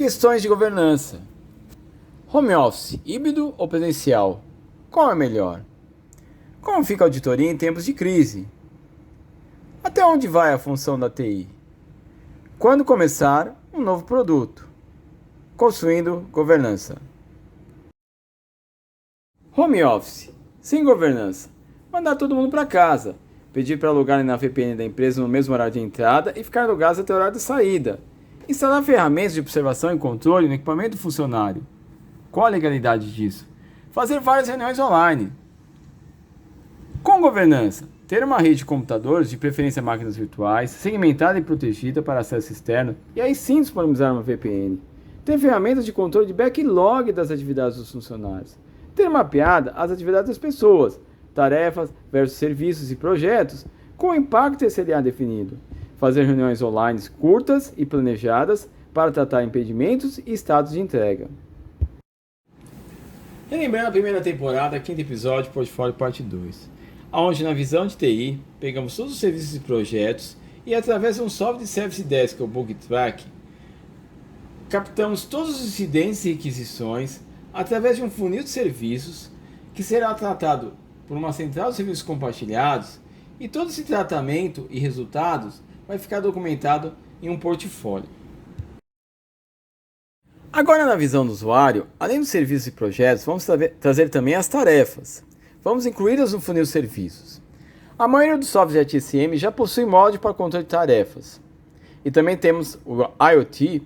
Questões de governança. Home office, híbrido ou presencial? Qual é melhor? Como fica a auditoria em tempos de crise? Até onde vai a função da TI? Quando começar um novo produto? Construindo governança. Home office, sem governança. Mandar todo mundo para casa. Pedir para alugarem na VPN da empresa no mesmo horário de entrada e ficar alugados até o horário de saída. Instalar ferramentas de observação e controle no equipamento do funcionário. Qual a legalidade disso? Fazer várias reuniões online. Com governança, ter uma rede de computadores, de preferência máquinas virtuais, segmentada e protegida para acesso externo, e aí sim disponibilizar uma VPN. Ter ferramentas de controle de backlog das atividades dos funcionários. Ter mapeada as atividades das pessoas, tarefas versus serviços e projetos, com o impacto SLA definido. Fazer reuniões online curtas e planejadas para tratar impedimentos e status de entrega. Relembrando a primeira temporada, quinto episódio, Portfólio Parte 2, onde na visão de TI, pegamos todos os serviços e projetos e através de um software de Service Desk ou Bug Track, captamos todos os incidentes e requisições através de um funil de serviços que será tratado por uma central de serviços compartilhados, e todo esse tratamento e resultados vai ficar documentado em um portfólio. Agora, na visão do usuário, além dos serviços e projetos, vamos trazer também as tarefas. Vamos incluí-las no funil de serviços. A maioria dos softwares de HSM já possui molde para controle de tarefas. E também temos o IoT,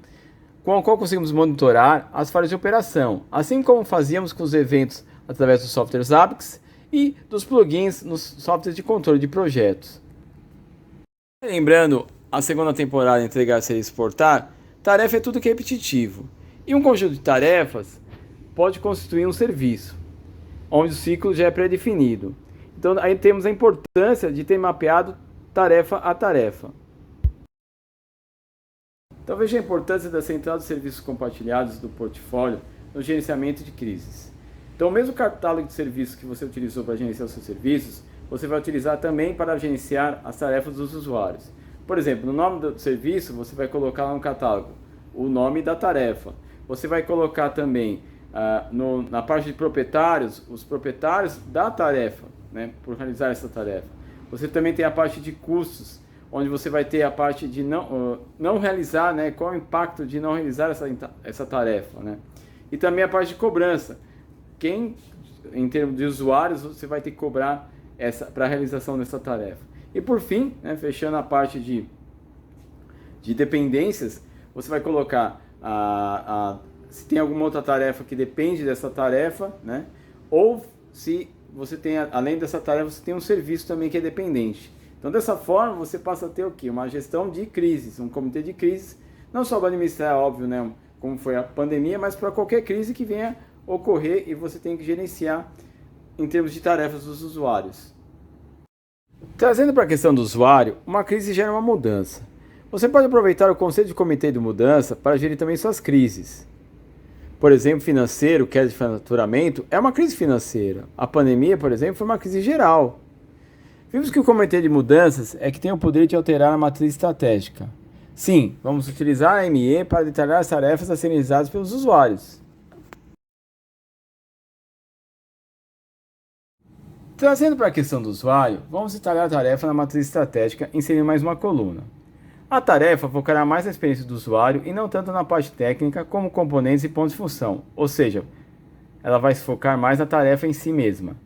com o qual conseguimos monitorar as falhas de operação, assim como fazíamos com os eventos através dos softwares Zabbix e dos plugins nos softwares de controle de projetos. Lembrando, a segunda temporada Entregar, Ser e Exportar, tarefa é tudo que é repetitivo. E um conjunto de tarefas pode constituir um serviço, onde o ciclo já é pré-definido. Então aí temos a importância de ter mapeado tarefa a tarefa. Então veja a importância da central de serviços compartilhados do portfólio no gerenciamento de crises. Então o mesmo catálogo de serviços que você utilizou para gerenciar os seus serviços, você vai utilizar também para gerenciar as tarefas dos usuários. Por exemplo, no nome do serviço, você vai colocar lá no catálogo o nome da tarefa. Você vai colocar também na parte de proprietários, os proprietários da tarefa, né, por realizar essa tarefa. Você também tem a parte de custos, onde você vai ter a parte de não realizar, né, qual é o impacto de não realizar essa tarefa, né? E também a parte de cobrança. Quem, em termos de usuários, você vai ter que cobrar para a realização dessa tarefa. E por fim, né, fechando a parte de dependências, você vai colocar se tem alguma outra tarefa que depende dessa tarefa, né? Ou se você tem, além dessa tarefa, você tem um serviço também que é dependente. Então, dessa forma, você passa a ter o quê? Uma gestão de crises, um comitê de crises, não só para administrar, óbvio, né, como foi a pandemia, mas para qualquer crise que venha ocorrer e você tem que gerenciar em termos de tarefas dos usuários. Trazendo para a questão do usuário, uma crise gera uma mudança. Você pode aproveitar o conceito de comitê de mudança para gerir também suas crises. Por exemplo, financeiro, queda de faturamento, é uma crise financeira. A pandemia, por exemplo, foi uma crise geral. Vimos que o comitê de mudanças é que tem o poder de alterar a matriz estratégica. Sim, vamos utilizar a ME para detalhar as tarefas a serem realizadas pelos usuários. Trazendo para a questão do usuário, vamos detalhar a tarefa na matriz estratégica, inserindo mais uma coluna. A tarefa focará mais na experiência do usuário e não tanto na parte técnica como componentes e pontos de função, ou seja, ela vai se focar mais na tarefa em si mesma.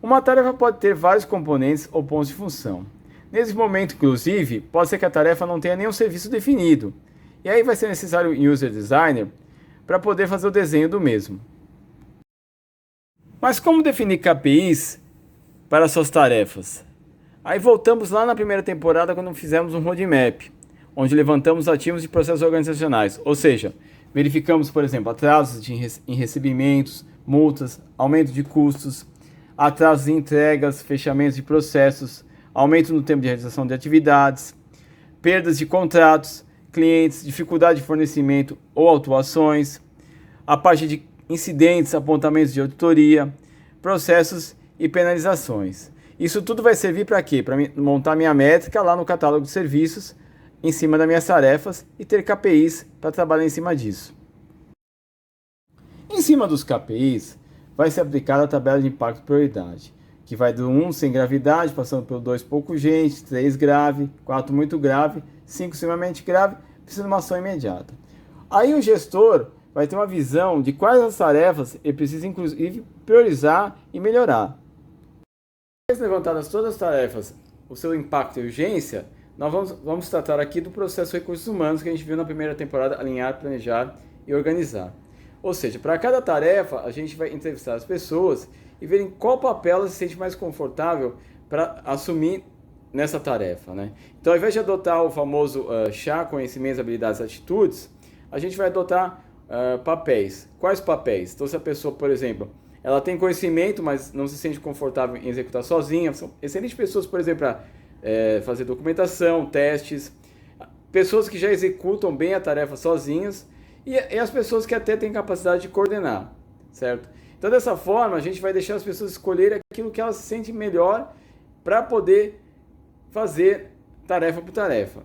Uma tarefa pode ter vários componentes ou pontos de função. Nesse momento, inclusive, pode ser que a tarefa não tenha nenhum serviço definido, e aí vai ser necessário um User Designer para poder fazer o desenho do mesmo. Mas como definir KPIs para suas tarefas? Aí voltamos lá na primeira temporada quando fizemos um roadmap, onde levantamos ativos de processos organizacionais, ou seja, verificamos, por exemplo, atrasos em recebimentos, multas, aumento de custos, atrasos em entregas, fechamentos de processos, aumento no tempo de realização de atividades, perdas de contratos, clientes, dificuldade de fornecimento ou autuações, a parte de incidentes, apontamentos de auditoria, processos e penalizações. Isso tudo vai servir para quê? Para montar minha métrica lá no catálogo de serviços em cima das minhas tarefas e ter KPIs para trabalhar em cima disso. Em cima dos KPIs, vai ser aplicada a tabela de impacto e prioridade, que vai do 1 sem gravidade, passando pelo 2 pouco urgente, 3 grave, 4 muito grave, 5 extremamente grave, precisa de uma ação imediata. Aí o gestor vai ter uma visão de quais as tarefas ele precisa inclusive priorizar e melhorar. Depois de levantadas todas as tarefas, o seu impacto e urgência, nós vamos tratar aqui do processo de recursos humanos que a gente viu na primeira temporada, alinhar, planejar e organizar. Ou seja, para cada tarefa, a gente vai entrevistar as pessoas e ver em qual papel ela se sente mais confortável para assumir nessa tarefa, né? Então, ao invés de adotar o famoso chá, conhecimentos, habilidades, atitudes, a gente vai adotar papéis. Quais papéis? Então, se a pessoa, por exemplo, ela tem conhecimento, mas não se sente confortável em executar sozinha, são excelentes pessoas, por exemplo, para fazer documentação, testes, pessoas que já executam bem a tarefa sozinhas e as pessoas que até têm capacidade de coordenar, certo? Então, dessa forma, a gente vai deixar as pessoas escolherem aquilo que elas se sentem melhor para poder fazer tarefa por tarefa.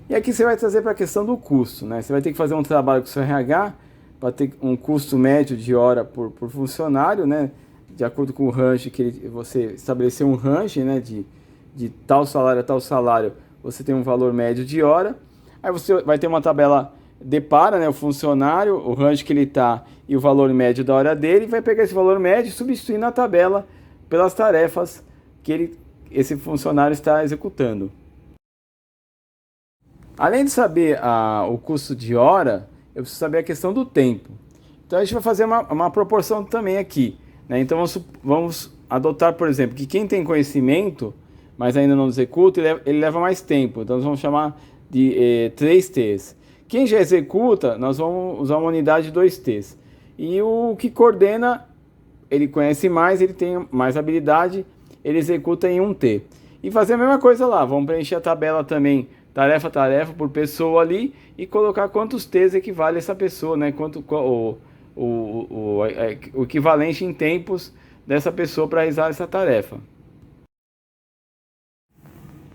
E aqui você vai trazer para a questão do custo, né? Você vai ter que fazer um trabalho com o seu RH para ter um custo médio de hora por funcionário, né? De acordo com o range que você estabeleceu um range, né? De tal salário a tal salário, você tem um valor médio de hora. Aí você vai ter uma tabela depara, né? O funcionário, o range que ele está e o valor médio da hora dele, e vai pegar esse valor médio e substituir na tabela pelas tarefas que esse funcionário está executando. Além de saber o custo de hora, eu preciso saber a questão do tempo. Então a gente vai fazer uma proporção também aqui, né? Então vamos adotar, por exemplo, que quem tem conhecimento, mas ainda não executa, ele leva mais tempo. Então nós vamos chamar de 3Ts. Quem já executa, nós vamos usar uma unidade de 2Ts. E o que coordena, ele conhece mais, ele tem mais habilidade, ele executa em 1T. E fazer a mesma coisa lá, vamos preencher a tabela também, tarefa a tarefa por pessoa ali, e colocar quantos T's equivale essa pessoa, né? Quanto o equivalente em tempos dessa pessoa para realizar essa tarefa.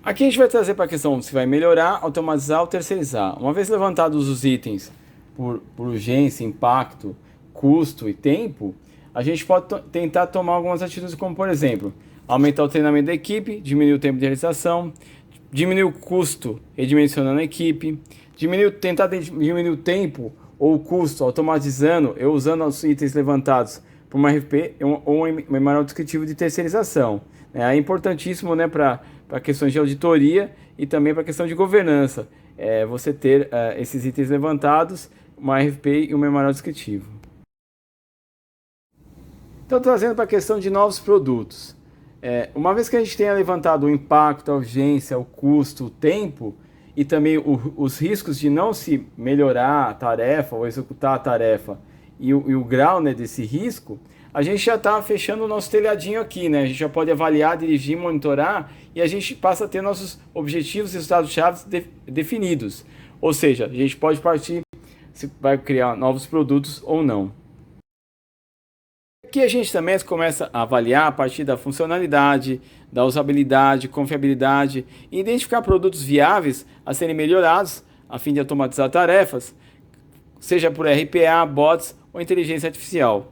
Aqui a gente vai trazer para a questão se vai melhorar, automatizar ou terceirizar. Uma vez levantados os itens por urgência, impacto, custo e tempo, a gente pode tentar tomar algumas atitudes como, por exemplo, aumentar o treinamento da equipe, diminuir o tempo de realização, diminuir o custo redimensionando a equipe, tentar diminuir o tempo ou o custo automatizando ou usando os itens levantados para uma RFP ou um memorial descritivo de terceirização. É importantíssimo, né, para questões de auditoria e também para questão de governança, você ter esses itens levantados, uma RFP e um memorial descritivo. Então, trazendo para a questão de novos produtos. Uma vez que a gente tenha levantado o impacto, a urgência, o custo, o tempo e também os riscos de não se melhorar a tarefa ou executar a tarefa e o grau, né, desse risco, a gente já está fechando o nosso telhadinho aqui, né? A gente já pode avaliar, dirigir, monitorar e a gente passa a ter nossos objetivos e resultados-chave definidos. Ou seja, a gente pode partir se vai criar novos produtos ou não. Aqui a gente também começa a avaliar a partir da funcionalidade, da usabilidade, confiabilidade e identificar produtos viáveis a serem melhorados a fim de automatizar tarefas, seja por RPA, bots ou inteligência artificial.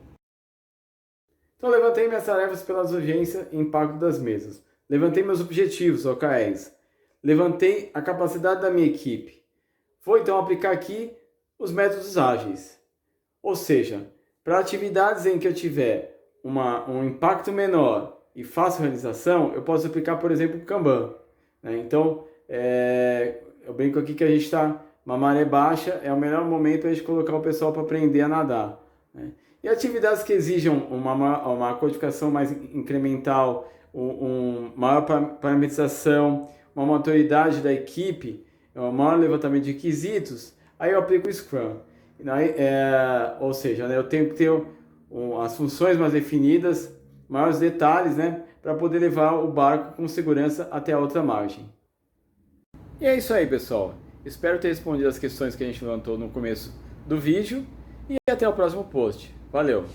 Então, levantei minhas tarefas pelas urgências e impacto das mesas. Levantei meus objetivos, OKRs. Levantei a capacidade da minha equipe. Vou então aplicar aqui os métodos ágeis. Ou seja, para atividades em que eu tiver um impacto menor e fácil realização, eu posso aplicar, por exemplo, o Kanban, né? Então, eu brinco aqui que a gente está uma maré baixa, é o melhor momento para a gente colocar o pessoal para aprender a nadar, né? E atividades que exijam uma codificação mais incremental, maior parametrização, uma maturidade da equipe, um maior levantamento de requisitos, aí eu aplico o Scrum. Ou seja, né, eu tenho que ter as funções mais definidas, maiores detalhes, né, para poder levar o barco com segurança até a outra margem. E é isso aí, pessoal. Espero ter respondido as questões que a gente levantou no começo do vídeo e até o próximo post. Valeu!